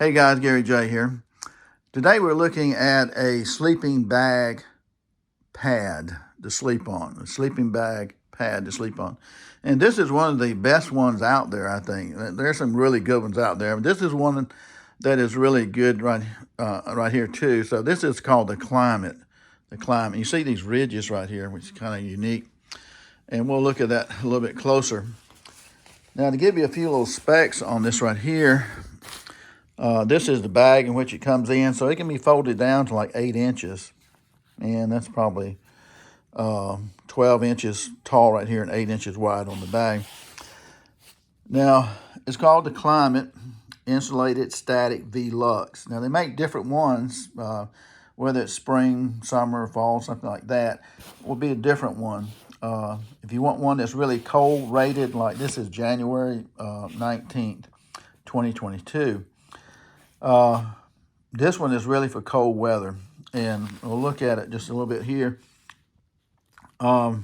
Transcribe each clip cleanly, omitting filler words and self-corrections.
Hey guys, Gary J here. Today we're looking at a sleeping bag pad to sleep on, a sleeping bag pad to sleep on. And this is one of the best ones out there, I think. There's some really good ones out there, but this is one that is really good right here too. So this is called the Klymit. The Klymit. You see these ridges right here, which is kind of unique. And we'll look at that a little bit closer. Now to give you a few little specs on this right here, this is the bag in which it comes in, so it can be folded down to like 8 inches. And that's probably 12 inches tall right here and 8 inches wide on the bag. Now, it's called the Klymit Insulated Static V-Lux. Now, they make different ones, whether it's spring, summer, fall, something like that, will be a different one. If you want one that's really cold rated, like this is January 19th, 2022. This one is really for cold weather, and we'll look at it just a little bit here. But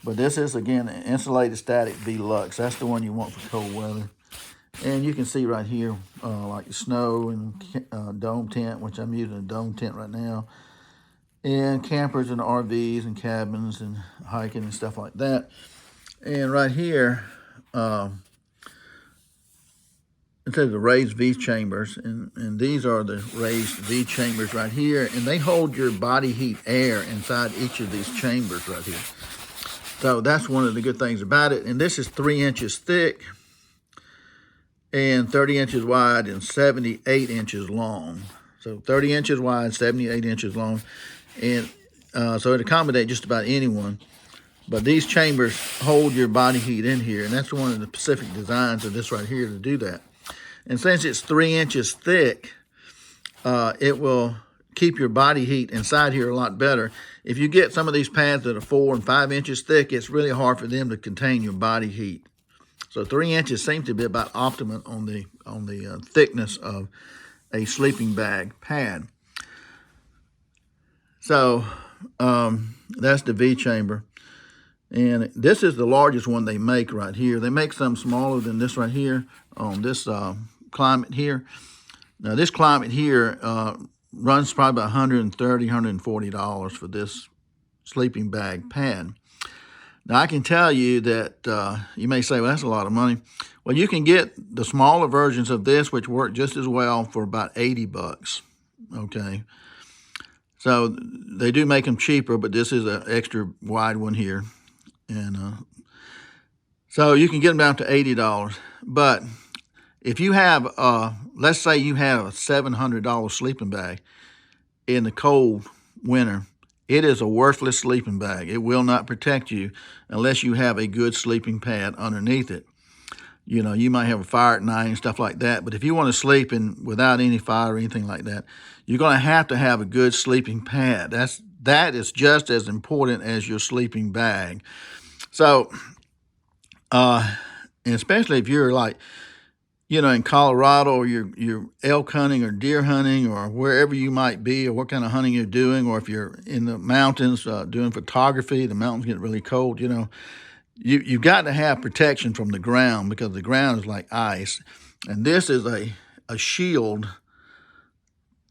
this is, again, an Insulated Static V-Lux. That's the one you want for cold weather. And you can see right here, like snow and dome tent, which I'm using a dome tent right now, and campers and RVs and cabins and hiking and stuff like that. And right here, it says the raised V chambers, and these are the raised V chambers right here, and they hold your body heat air inside each of these chambers right here. So that's one of the good things about it. And this is 3 inches thick and 30 inches wide and 78 inches long. So 30 inches wide, 78 inches long, and so it accommodates just about anyone. But these chambers hold your body heat in here, and that's one of the specific designs of this right here to do that. And since it's 3 inches thick, it will keep your body heat inside here a lot better. If you get some of these pads that are 4 and 5 inches thick, it's really hard for them to contain your body heat. So 3 inches seems to be about optimum on the thickness of a sleeping bag pad. So that's the V chamber. And this is the largest one they make right here. They make some smaller than this right here on this Klymit here. Now this Klymit here runs probably about $130, $140 for this sleeping bag pad. Now I can tell you that you may say, well, that's a lot of money. Well, you can get the smaller versions of this, which work just as well, for about 80 bucks. Okay. So they do make them cheaper, but this is an extra wide one here. And so you can get them down to $80. But if you have, let's say you have a $700 sleeping bag in the cold winter, it is a worthless sleeping bag. It will not protect you unless you have a good sleeping pad underneath it. You know, you might have a fire at night and stuff like that, but if you want to sleep without any fire or anything like that, you're going to have a good sleeping pad. That is just as important as your sleeping bag. So, and especially if you're like, you know, in Colorado, or you're elk hunting or deer hunting or wherever you might be, or what kind of hunting you're doing, or if you're in the mountains doing photography, the mountains get really cold, you know, you've got to have protection from the ground, because the ground is like ice. And this is a shield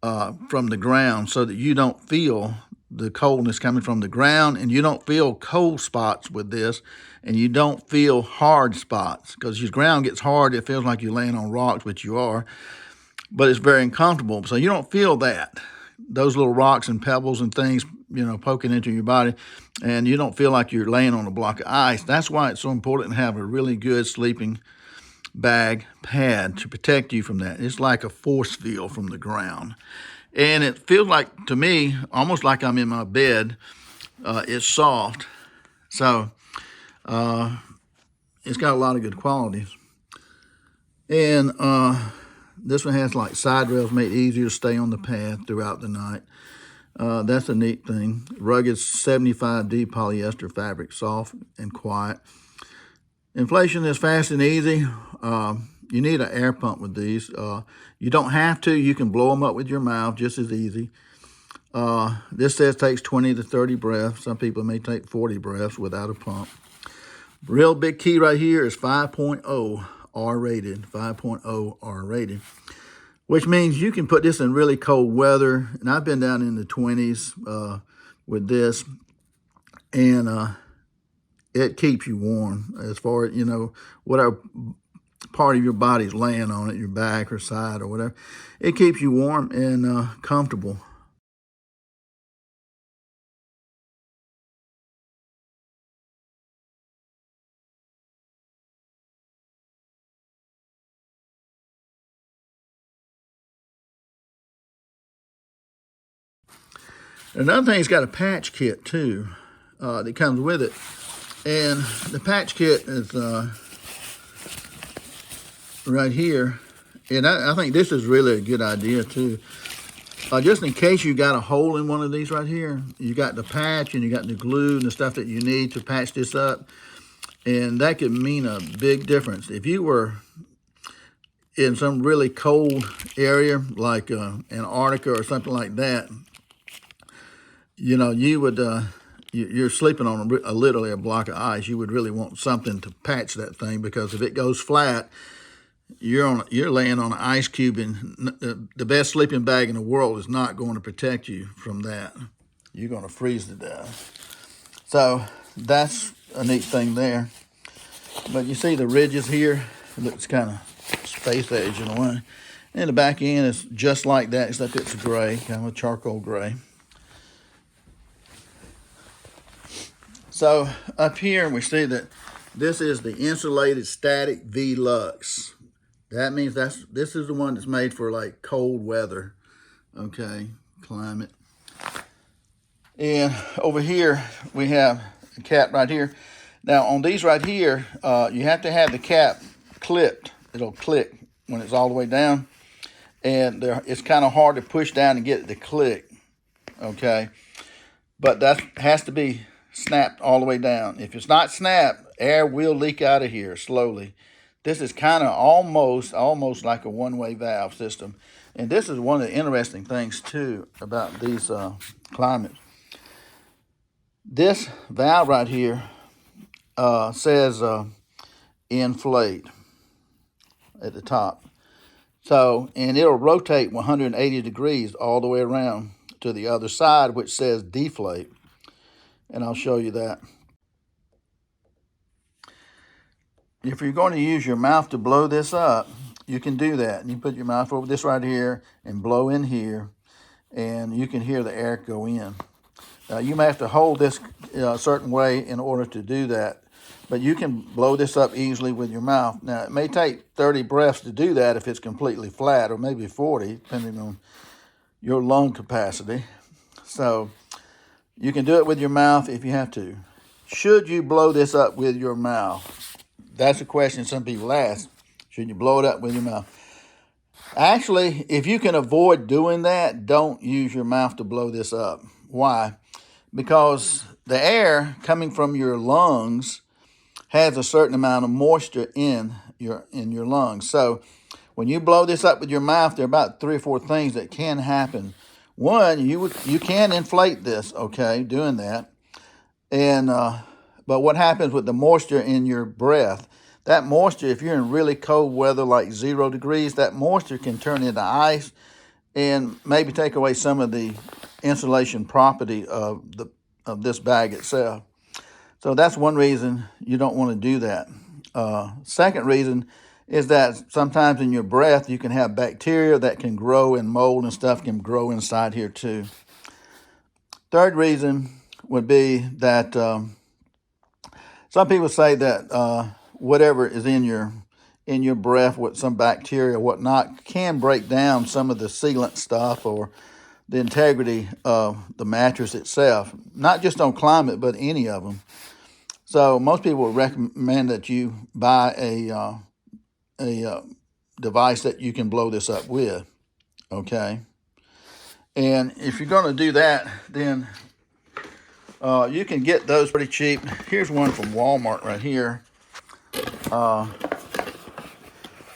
from the ground, so that you don't feel the coldness coming from the ground, and you don't feel cold spots with this, and you don't feel hard spots, because your ground gets hard. It feels like you're laying on rocks, which you are, but it's very uncomfortable. So you don't feel those little rocks and pebbles and things, you know, poking into your body, and you don't feel like you're laying on a block of ice. That's why it's so important to have a really good sleeping bag pad to protect you from that. It's like a force field from the ground. And it feels like, to me, almost like I'm in my bed. It's soft. So it's got a lot of good qualities. And this one has like side rails, made it easier to stay on the path throughout the night. That's a neat thing. Rugged 75D polyester fabric, soft and quiet. Inflation is fast and easy. You need an air pump with these. You don't have to. You can blow them up with your mouth just as easy. This says takes 20 to 30 breaths. Some people may take 40 breaths without a pump. Real big key right here is 5.0 R rated. 5.0 R rated. which means you can put this in really cold weather. And I've been down in the 20s with this, and it keeps you warm as far as, whatever part of your body's laying on it, your back or side or whatever. It keeps you warm and comfortable. Another thing, it's got a patch kit too that comes with it. And the patch kit is right here. And I think this is really a good idea too. Just in case you got a hole in one of these right here, you got the patch and you got the glue and the stuff that you need to patch this up. And that could mean a big difference. If you were in some really cold area like Antarctica or something like that, you would, you're sleeping on literally a block of ice. You would really want something to patch that thing, because if it goes flat, you're laying on an ice cube, and the best sleeping bag in the world is not going to protect you from that. You're going to freeze to death. So that's a neat thing there. But you see the ridges here? It looks kind of space age in a way. And the back end is just like that, except it's gray, kind of a charcoal gray. So up here we see that this is the insulated static V-Lux. That means this is the one that's made for like cold weather, okay, climate. And over here we have a cap right here. Now on these right here, you have to have the cap clipped. It'll click when it's all the way down, and it's kind of hard to push down and get it to click, okay. But that has to be snapped all the way down. If it's not snapped, air will leak out of here slowly. This is kind of almost like a one-way valve system. And this is one of the interesting things too about these Klymits. This valve right here says inflate at the top. So, and it'll rotate 180 degrees all the way around to the other side, which says deflate. And I'll show you that. If you're going to use your mouth to blow this up, you can do that. And you put your mouth over this right here and blow in here, and you can hear the air go in. Now, you may have to hold this a certain way in order to do that, but you can blow this up easily with your mouth. Now, it may take 30 breaths to do that if it's completely flat, or maybe 40, depending on your lung capacity. So you can do it with your mouth if you have to. Should you blow this up with your mouth? That's a question some people ask. Should you blow it up with your mouth? Actually, if you can avoid doing that, don't use your mouth to blow this up. Why? Because the air coming from your lungs has a certain amount of moisture in your lungs. So when you blow this up with your mouth, there are about 3 or 4 things that can happen. One, you can inflate this, okay, doing that. And but what happens with the moisture in your breath? That moisture, if you're in really cold weather like 0 degrees, that moisture can turn into ice and maybe take away some of the insulation property of this bag itself. So that's one reason you don't want to do that. Second reason is that sometimes in your breath you can have bacteria that can grow, and mold and stuff can grow inside here too. Third reason would be that some people say that whatever is in your breath with some bacteria or whatnot can break down some of the sealant stuff or the integrity of the mattress itself. Not just on Klymit, but any of them. So most people would recommend that you buy a device that you can blow this up with, okay? And if you're going to do that, then you can get those pretty cheap. Here's one from Walmart right here.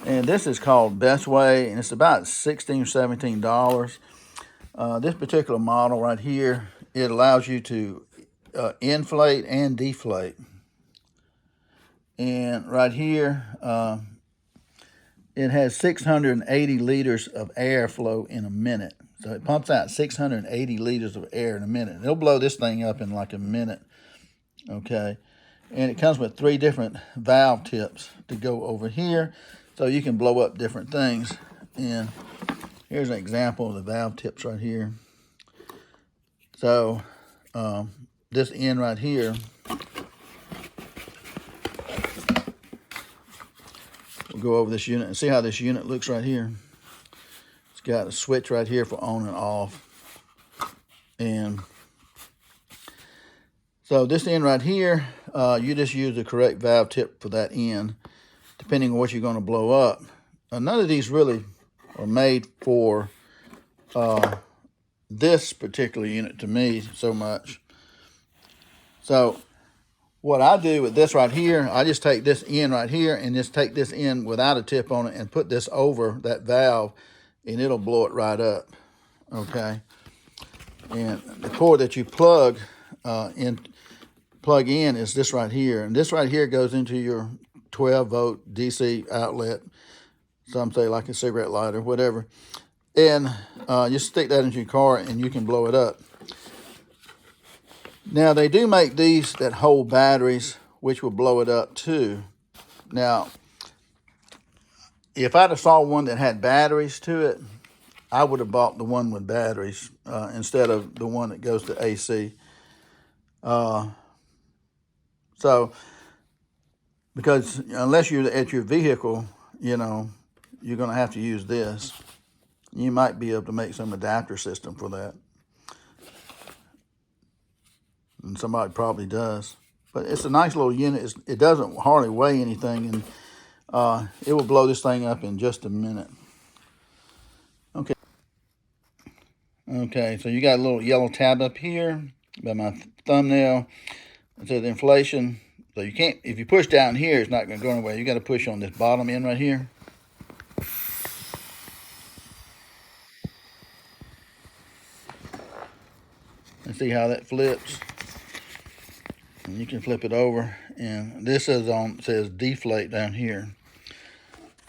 And this is called Best Way, and it's about $16 or $17. This particular model right here, it allows you to inflate and deflate. And right here, it has 680 liters of air flow in a minute. So it pumps out 680 liters of air in a minute. It'll blow this thing up in like a minute, okay? And it comes with 3 different valve tips to go over here, so you can blow up different things. And here's an example of the valve tips right here. So this end right here, we'll go over this unit and see how this unit looks right here. It's got a switch right here for on and off. And so this end right here, you just use the correct valve tip for that end, depending on what you're going to blow up. None of these really are made for this particular unit to me so much. So what I do with this right here, I just take this end right here and just take this end without a tip on it and put this over that valve, and it'll blow it right up, okay? And the cord that you plug in is this right here, and this right here goes into your 12-volt DC outlet. Some say like a cigarette lighter, whatever. And you stick that into your car and you can blow it up. Now, they do make these that hold batteries, which will blow it up too. Now, if I'd have saw one that had batteries to it, I would have bought the one with batteries instead of the one that goes to AC. So, because unless you're at your vehicle, you know, you're going to have to use this. You might be able to make some adapter system for that. And somebody probably does. But it's a nice little unit. It doesn't hardly weigh anything, and it will blow this thing up in just a minute. Okay, so you got a little yellow tab up here by my thumbnail. It says inflation. So you can't, if you push down here, it's not going to go anywhere. You got to push on this bottom end right here. And see how that flips. And you can flip it over, and this is on, says deflate down here.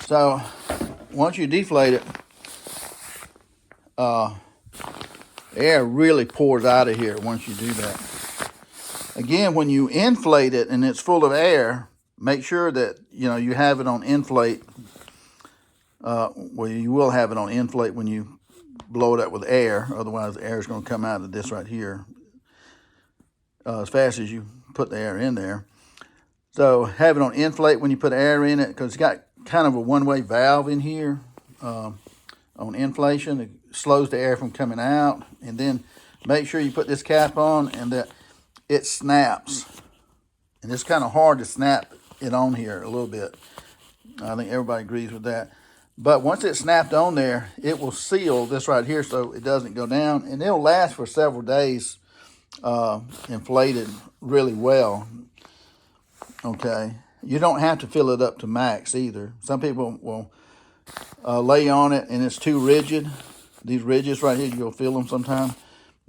So once you deflate it, air really pours out of here once you do that. Again, when you inflate it and it's full of air, make sure that you have it on inflate. Well, you will have it on inflate when you blow it up with air. Otherwise, the air is going to come out of this right here as fast as you put the air in there. So have it on inflate when you put air in it, because it's got kind of a one-way valve in here on inflation. It slows the air from coming out. And then make sure you put this cap on and that it snaps. And it's kind of hard to snap it on here a little bit. I think everybody agrees with that. But once it's snapped on there, it will seal this right here so it doesn't go down. And it'll last for several days inflated really well. Okay. You don't have to fill it up to max either. Some people will lay on it and it's too rigid. These ridges right here, you'll feel them sometime.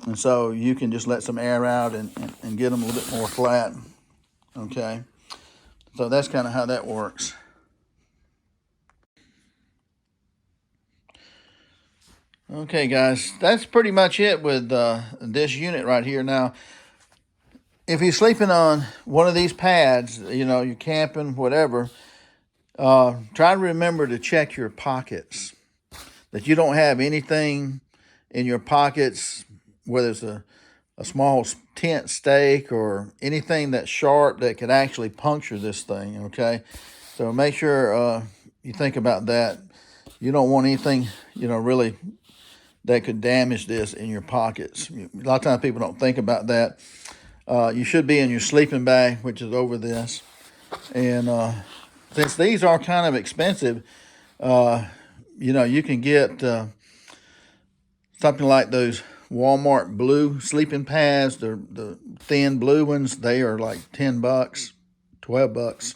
And so you can just let some air out and get them a little bit more flat. Okay. So that's kind of how that works. Okay, guys, that's pretty much it with this unit right here. Now, if you're sleeping on one of these pads, you're camping, whatever, try to remember to check your pockets, that you don't have anything in your pockets, whether it's a small tent stake or anything that's sharp that could actually puncture this thing, okay? So make sure you think about that. You don't want anything, really that could damage this in your pockets. A lot of times people don't think about that. You should be in your sleeping bag, which is over this. And since these are kind of expensive, you can get something like those Walmart blue sleeping pads. The thin blue ones. They are like $10, $12.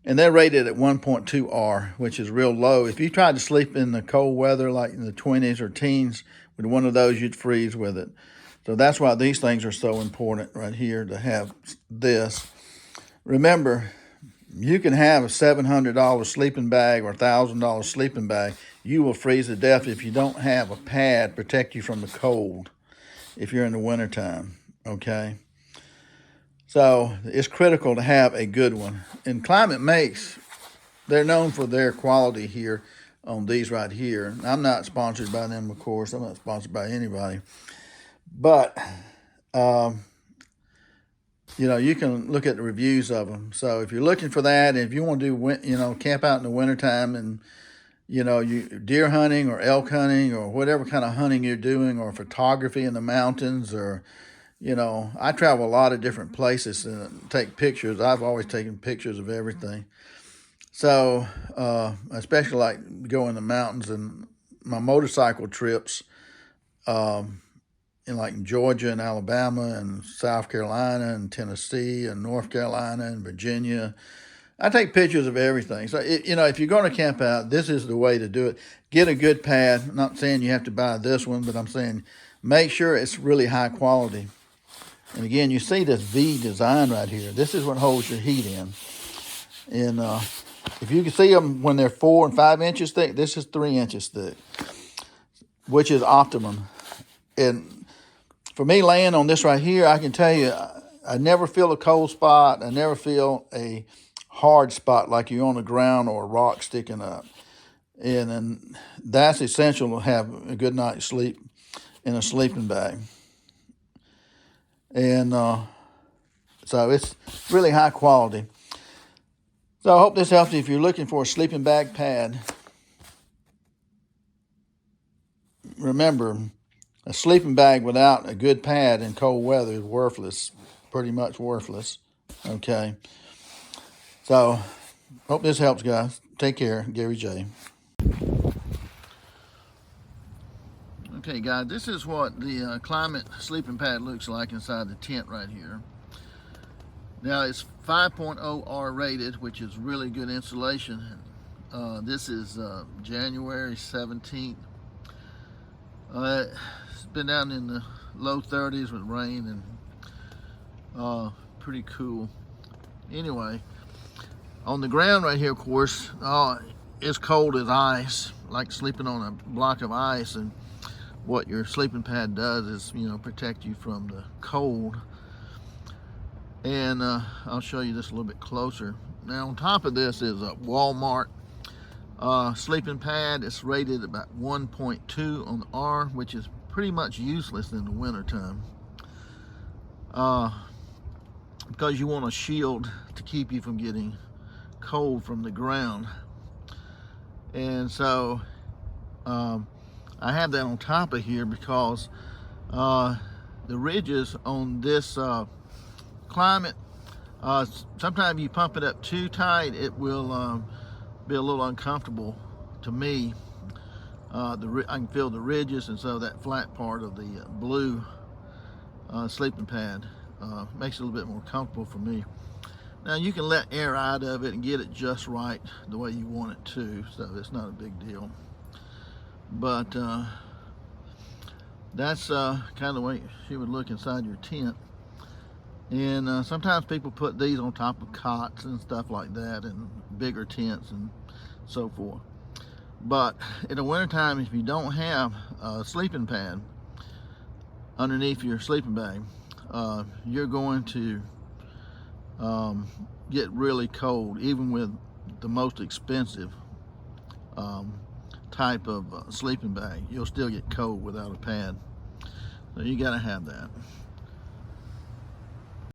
And they're rated at 1.2 R, which is real low. If you tried to sleep in the cold weather, like in the 20s or teens, with one of those, you'd freeze with it. So that's why these things are so important right here to have this. Remember, You can have a $700 sleeping bag or $1,000 sleeping bag. You will freeze to death if you don't have a pad protect you from the cold if you're in the wintertime, okay? So it's critical to have a good one. And Klymit makes, they're known for their quality here on these right here. I'm not sponsored by them, of course. I'm not sponsored by anybody. But, you know, you can look at the reviews of them. So if you're looking for that, and if you want to do, you know, camp out in the wintertime and, you know, you deer hunting or elk hunting or whatever kind of hunting you're doing, or photography in the mountains, or, you know, I travel a lot of different places and take pictures. I've always taken pictures of everything. So, especially like go in the mountains and my motorcycle trips, in like Georgia and Alabama and South Carolina and Tennessee and North Carolina and Virginia. I take pictures of everything. So, you know, if you're going to camp out, this is the way to do it. Get a good pad. I'm not saying you have to buy this one, but I'm saying make sure it's really high quality. And again, you see this V design right here. This is what holds your heat in. And if you can see them when they're 4 and 5 inches thick, this is 3 inches thick, which is optimum. And for me, laying on this right here, I can tell you, I never feel a cold spot. I never feel a hard spot like you're on the ground or a rock sticking up. And that's essential to have a good night's sleep in a sleeping bag. And so it's really high quality. So I hope this helps you if you're looking for a sleeping bag pad. Remember, a sleeping bag without a good pad in cold weather is worthless, pretty much worthless, okay? So, hope this helps, guys. Take care. Gary J. Okay, guys, this is what the Klymit sleeping pad looks like inside the tent right here. Now, it's 5.0 R rated, which is really good insulation. This is January 17th. It's been down in the low 30s with rain and pretty cool. Anyway, on the ground right here, of course, it's cold as ice, like sleeping on a block of ice. And what your sleeping pad does is, you know, protect you from the cold. And I'll show you this a little bit closer. Now, on top of this is a Walmart sleeping pad. It's rated about 1.2 on the R, which is pretty much useless in the wintertime. Because you want a shield to keep you from getting cold from the ground. And so I have that on top of here because the ridges on this Klymit, sometimes you pump it up too tight, it will be a little uncomfortable to me. I can feel the ridges, and so that flat part of the blue sleeping pad makes it a little bit more comfortable for me. Now, you can let air out of it and get it just right the way you want it to, so it's not a big deal. But that's kind of the way she would look inside your tent. And sometimes people put these on top of cots and stuff like that, and bigger tents and so forth. But in the wintertime, if you don't have a sleeping pad underneath your sleeping bag, you're going to get really cold, even with the most expensive type of sleeping bag. You'll still get cold without a pad. So you got to have that.